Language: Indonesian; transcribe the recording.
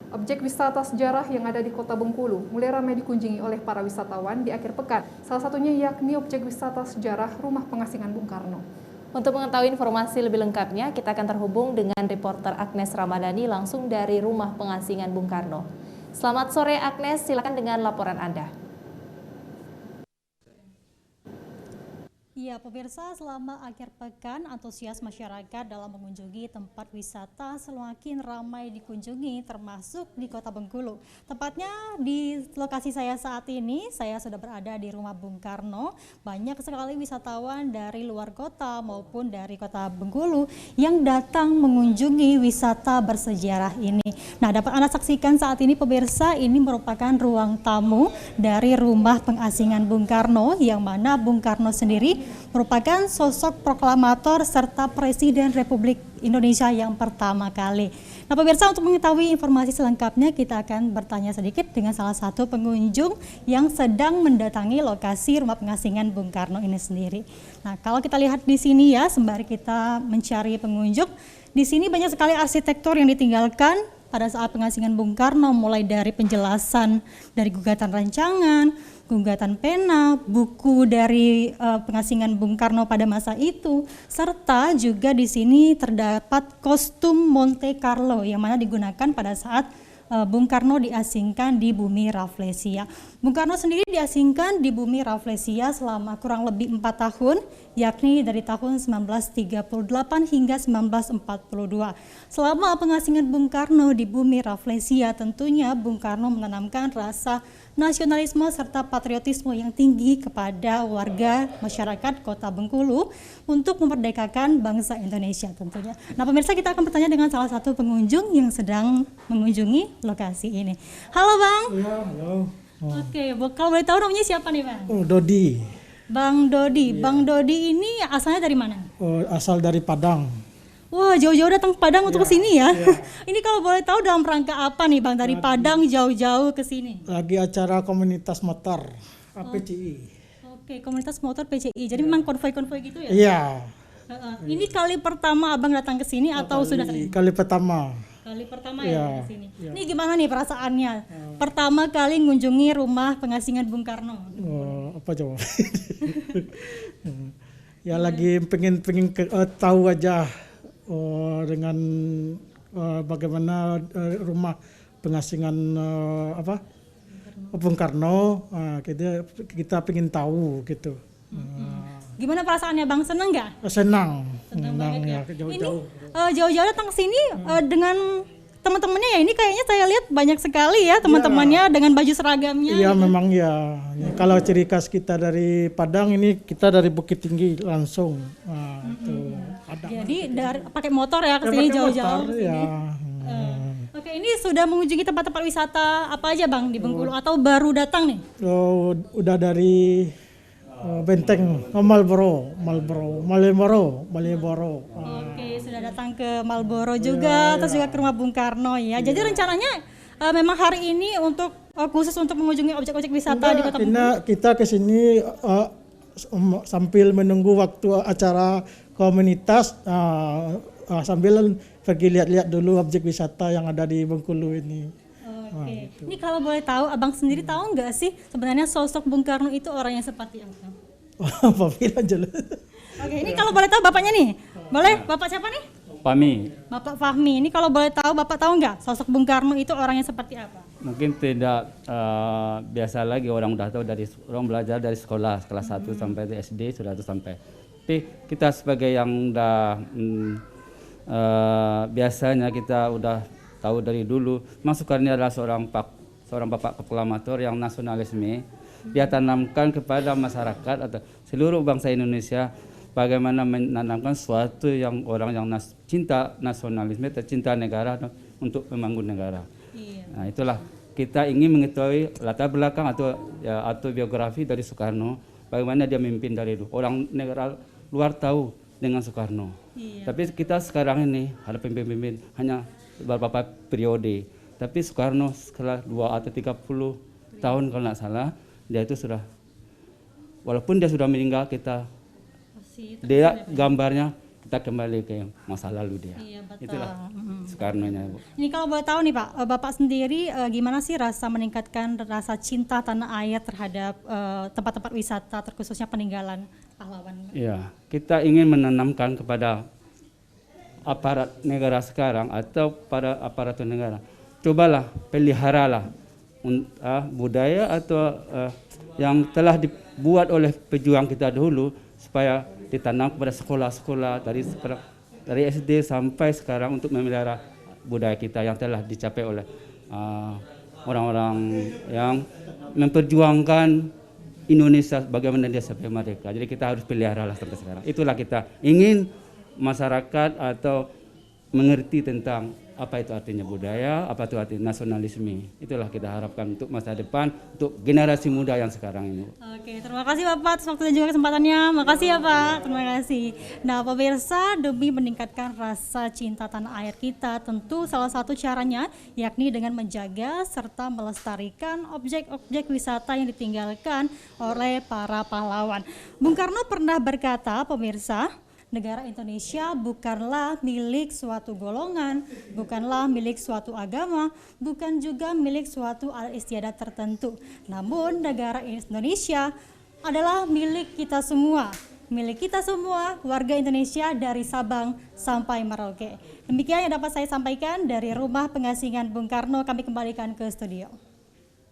Objek wisata sejarah yang ada di Kota Bengkulu mulai ramai dikunjungi oleh para wisatawan di akhir pekan. Salah satunya yakni objek wisata sejarah Rumah Pengasingan Bung Karno. Untuk mengetahui informasi lebih lengkapnya, kita akan terhubung dengan reporter Agnes Ramadhani langsung dari Rumah Pengasingan Bung Karno. Selamat sore Agnes, silakan dengan laporan Anda. Ya, pemirsa, selama akhir pekan, antusias masyarakat dalam mengunjungi tempat wisata semakin ramai dikunjungi, termasuk di Kota Bengkulu. Tepatnya di lokasi saya saat ini, saya sudah berada di Rumah Bung Karno. Banyak sekali wisatawan dari luar kota maupun dari Kota Bengkulu yang datang mengunjungi wisata bersejarah ini. Nah, dapat Anda saksikan saat ini, pemirsa, ini merupakan ruang tamu dari Rumah Pengasingan Bung Karno, yang mana Bung Karno sendiri merupakan sosok proklamator serta Presiden Republik Indonesia yang pertama kali. Nah, pemirsa, untuk mengetahui informasi selengkapnya, kita akan bertanya sedikit dengan salah satu pengunjung yang sedang mendatangi lokasi Rumah Pengasingan Bung Karno ini sendiri. Nah, kalau kita lihat di sini ya, sembari kita mencari pengunjung, di sini banyak sekali arsitektur yang ditinggalkan pada saat pengasingan Bung Karno, mulai dari penjelasan dari gugatan rancangan, gugatan pena, buku dari pengasingan Bung Karno pada masa itu, serta juga di sini terdapat kostum Monte Carlo yang mana digunakan pada saat Bung Karno diasingkan di bumi Rafflesia. Bung Karno sendiri diasingkan di bumi Rafflesia selama kurang lebih 4 tahun, yakni dari tahun 1938 hingga 1942. Selama pengasingan Bung Karno di bumi Rafflesia, tentunya Bung Karno menanamkan rasa nasionalisme serta patriotisme yang tinggi kepada warga masyarakat Kota Bengkulu untuk memerdekakan bangsa Indonesia tentunya. Nah, pemirsa, kita akan bertanya dengan salah satu pengunjung yang sedang mengunjungi lokasi ini. Halo Bang. Ya, halo. Oke, kalau boleh tahu namanya siapa nih Bang? Dodi. Bang Dodi. Ya. Bang Dodi ini asalnya dari mana? Asal dari Padang. Wah, jauh-jauh datang ke Padang untuk kesini ya. Ya. Ini kalau boleh tahu dalam rangka apa nih Bang, dari Padang jauh-jauh ke sini? Lagi acara komunitas motor PCI. Oke, komunitas motor PCI. Jadi memang konvoi-konvoi gitu ya? Iya. Ini kali pertama Abang datang ke sini atau sudah sering? Kali pertama. Kali pertama Iya, ya ke sini. iya. Ini gimana nih perasaannya? Pertama kali mengunjungi Rumah Pengasingan Bung Karno. Apa jawab? Ya, lagi pengen tahu aja dengan bagaimana Rumah Pengasingan Bung Karno. Kita pengen tahu gitu. Gimana perasaannya Bang? Seneng nggak? Senang banget ya. jauh-jauh. Ini jauh-jauh datang ke sini dengan teman-temannya ya. Ini kayaknya saya lihat banyak sekali ya teman-temannya dengan baju seragamnya. Iya, gitu. memang ya. Kalau ciri khas kita dari Padang, ini kita dari Bukit Tinggi langsung. Itu Padang. Jadi dari pakai motor ya ke sini jauh-jauh. Motor, ya. Oke, ini sudah mengunjungi tempat-tempat wisata apa aja Bang di Bengkulu atau baru datang nih? Udah dari Benteng Marlboro. Oke, sudah datang ke Marlboro juga, terus juga ke Rumah Bung Karno ya. Jadi rencananya memang hari ini untuk khusus untuk mengunjungi objek-objek wisata di Kota Bengkulu. Kita ke sini sambil menunggu waktu acara komunitas, sambil pergi lihat-lihat dulu objek wisata yang ada di Bengkulu ini. Oke, ini kalau boleh tahu, Abang sendiri tahu nggak sih sebenarnya sosok Bung Karno itu orang yang seperti apa? Apa bilang jelas? Oke, ini kalau boleh tahu bapaknya nih, boleh? Bapak siapa nih? Fahmi. Bapak Fahmi. Ini kalau boleh tahu, Bapak tahu nggak sosok Bung Karno itu orangnya seperti apa? Mungkin tidak biasa lagi, orang udah tahu orang belajar dari sekolah kelas 1 sampai di SD sudah itu sampai. Tapi kita sebagai yang udah biasanya kita udah tahu dari dulu, Mas Soekarno adalah seorang bapak proklamator yang nasionalisme. Dia tanamkan kepada masyarakat atau seluruh bangsa Indonesia bagaimana menanamkan suatu yang orang yang cinta nasionalisme, cinta negara untuk membangun negara. Iya. Nah, itulah kita ingin mengetahui latar belakang atau biografi dari Soekarno, bagaimana dia memimpin dari dulu. Orang negara luar tahu dengan Soekarno. Iya. Tapi kita sekarang ini ada pemimpin hanya beberapa periode. Tapi Soekarno setelah 2 atau 30 tahun kalau nggak salah, dia itu sudah, walaupun dia sudah meninggal, dia gambarnya kita kembali ke masa lalu dia. Iya, betul. Itulah Soekarno-nya, Bu. Ini kalau boleh tahu nih Pak, Bapak sendiri gimana sih rasa meningkatkan rasa cinta tanah air terhadap tempat-tempat wisata terkhususnya peninggalan pahlawan? Ya, kita ingin menanamkan kepada aparat negara sekarang atau pada aparatur negara, cobalah peliharalah budaya atau yang telah dibuat oleh pejuang kita dahulu supaya ditanam kepada sekolah-sekolah dari SD sampai sekarang untuk memelihara budaya kita yang telah dicapai oleh orang-orang yang memperjuangkan Indonesia bagaimana dia sampai merdeka. Jadi kita harus peliharalah sampai sekarang. Itulah kita ingin masyarakat atau mengerti tentang apa itu artinya budaya, apa itu artinya nasionalisme. Itulah kita harapkan untuk masa depan, untuk generasi muda yang sekarang ini. Oke, terima kasih Bapak atas waktu dan juga kesempatannya. Makasih ya Pak, terima kasih. Nah pemirsa, demi meningkatkan rasa cinta tanah air kita, tentu salah satu caranya yakni dengan menjaga serta melestarikan objek-objek wisata yang ditinggalkan oleh para pahlawan. Bung Karno pernah berkata, pemirsa, negara Indonesia bukanlah milik suatu golongan, bukanlah milik suatu agama, bukan juga milik suatu adat istiadat tertentu. Namun negara Indonesia adalah milik kita semua. Milik kita semua, warga Indonesia dari Sabang sampai Merauke. Demikian yang dapat saya sampaikan dari Rumah Pengasingan Bung Karno. Kami kembalikan ke studio.